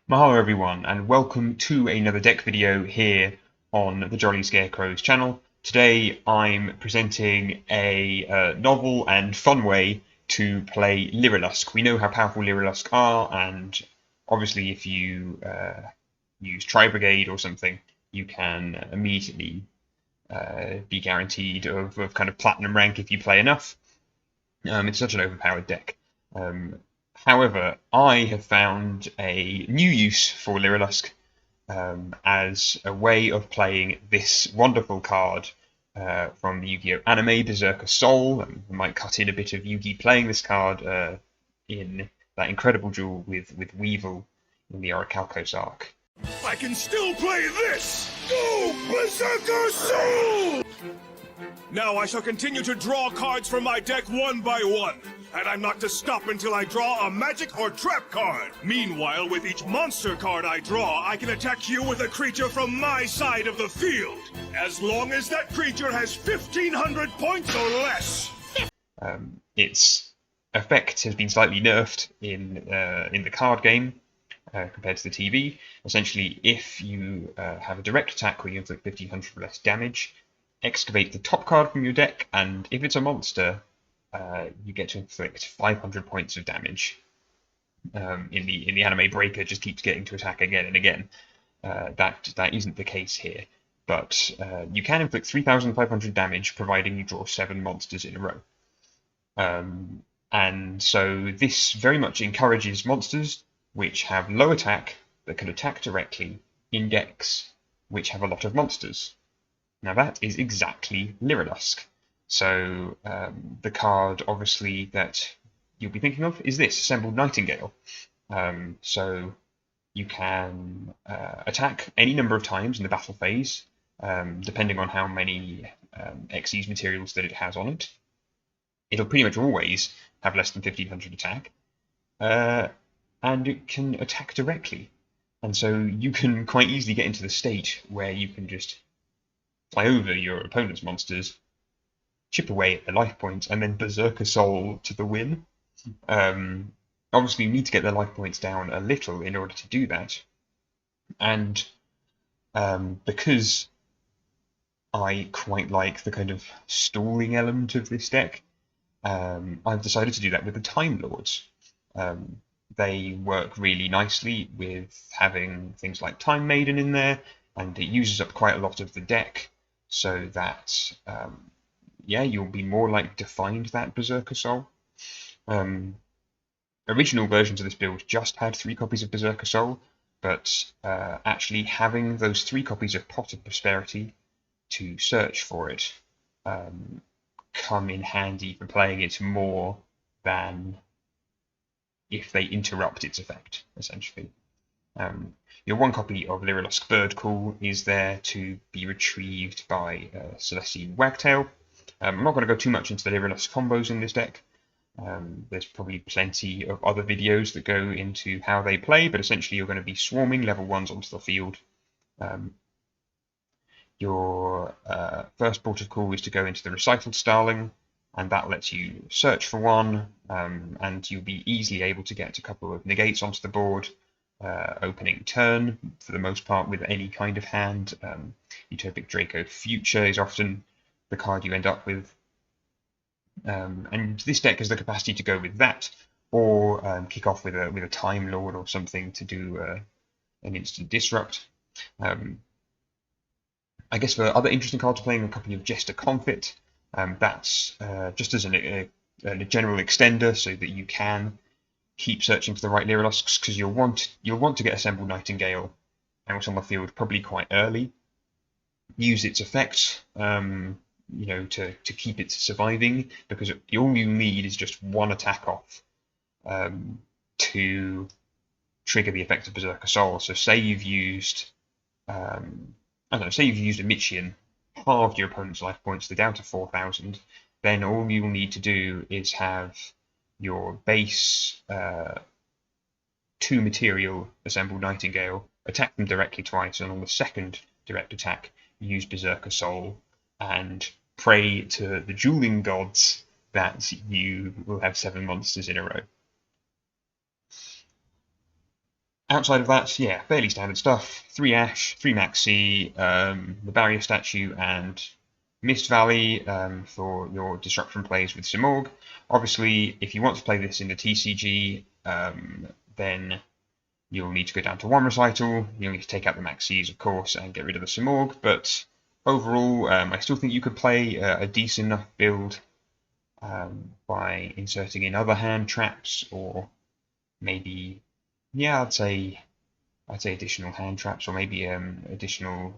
Mahalo everyone, and welcome to another deck video here on the Jolly Scarecrow's channel. Today I'm presenting a novel and fun way to play Lyrilusk. We know how powerful Lyrilusk are, and obviously if you use Tri-Brigade or something, you can immediately be guaranteed of kind of platinum rank if you play enough. It's such an overpowered deck. However, I have found a new use for Lyrilusk as a way of playing this wonderful card from the Yu-Gi-Oh! Anime, Berserker Soul. I might cut in a bit of Yu-Gi playing this card in that incredible duel with Weevil in the Orichalcos arc. I can still play this! Go, Berserker Soul! Now I shall continue to draw cards from my deck one by one, and I'm not to stop until I draw a magic or trap card. Meanwhile, with each monster card I draw, I can attack you with a creature from my side of the field, as long as that creature has 1,500 points or less. Its effect has been slightly nerfed in the card game compared to the TV. Essentially, if you have a direct attack where you inflict 1,500 or less damage, excavate the top card from your deck, and if it's a monster, you get to inflict 500 points of damage. In the anime, Breaker just keeps getting to attack again and again. That isn't the case here, but you can inflict 3,500 damage providing you draw 7 monsters in a row. And so this very much encourages monsters which have low attack that can attack directly in decks which have a lot of monsters. Now that is exactly Lyrilusk. So the card, obviously, that you'll be thinking of is this, Assembled Nightingale. So you can attack any number of times in the battle phase, depending on how many Xyz materials that it has on it. It'll pretty much always have less than 1,500 attack, and it can attack directly. And so you can quite easily get into the state where you can just fly over your opponent's monsters, chip away at their life points, and then Berserker Soul to the win. Obviously, you need to get their life points down a little in order to do that. And because I quite like the kind of stalling element of this deck, I've decided to do that with the Time Lords. They work really nicely with having things like Time Maiden in there, and it uses up quite a lot of the deck, so that yeah, you'll be more likely to find that Berserker Soul. Original versions of this build just had 3 copies of Berserker Soul, but actually having those 3 copies of Pot of Prosperity to search for it come in handy for playing it more than if they interrupt its effect, essentially. Your 1 copy of Lyrilusk Birdcall is there to be retrieved by Celestine Wagtail. I'm not going to go too much into the Lyrilusk combos in this deck. There's probably plenty of other videos that go into how they play, but essentially you're going to be swarming level 1s onto the field. Your first port of call is to go into the Recital Starling, and that lets you search for 1, and you'll be easily able to get a couple of negates onto the board. Opening turn, for the most part, with any kind of hand. Utopic Draco Future is often the card you end up with. And this deck has the capacity to go with that, or kick off with a Time Lord or something to do an instant disrupt. I guess for other interesting cards, playing a copy of Jester Confit. That's just as a general extender, so that you can keep searching for the right Lyrilusks, because you'll want to get Assembled Nightingale out on the field probably quite early. Use its effects, to keep it surviving, because all you need is just 1 attack off to trigger the effect of Berserker Soul. So say you've used, say you've used a Michian, halved your opponent's life points, they're down to 4,000. Then all you'll need to do is have your base 2 material Assembled Nightingale, attack them directly twice, and on the second direct attack, use Berserker Soul and pray to the dueling gods that you will have 7 monsters in a row. outside of that, yeah, fairly standard stuff. 3 Ash, 3 Maxi, the Barrier Statue, and Mist Valley for your Disruption plays with Simorg. Obviously, if you want to play this in the TCG, then you'll need to go down to 1 Recital. You'll need to take out the Maxis, of course, and get rid of the Simorg. But overall, I still think you could play a decent enough build by inserting in other hand traps, or maybe, yeah, I'd say additional hand traps, or maybe additional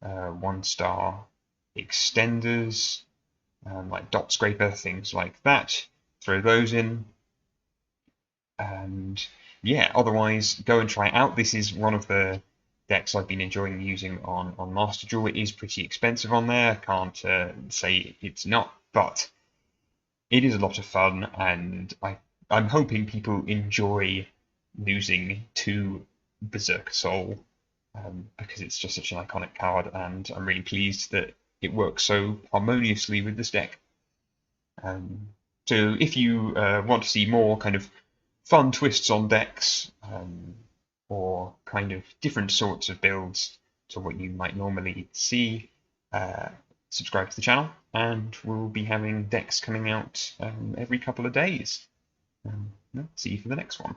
1-star extenders, like Dot Scraper, things like that. Throw those in. And yeah, otherwise, go and try it out. This is one of the decks I've been enjoying using on Master Duel. It is pretty expensive on there. I can't say it's not, but it is a lot of fun, and I'm hoping people enjoy losing to Berserker Soul, because it's just such an iconic card, and I'm really pleased that it works so harmoniously with this deck. So if you want to see more kind of fun twists on decks, or kind of different sorts of builds to what you might normally see, subscribe to the channel, and we'll be having decks coming out every couple of days. See you for the next one.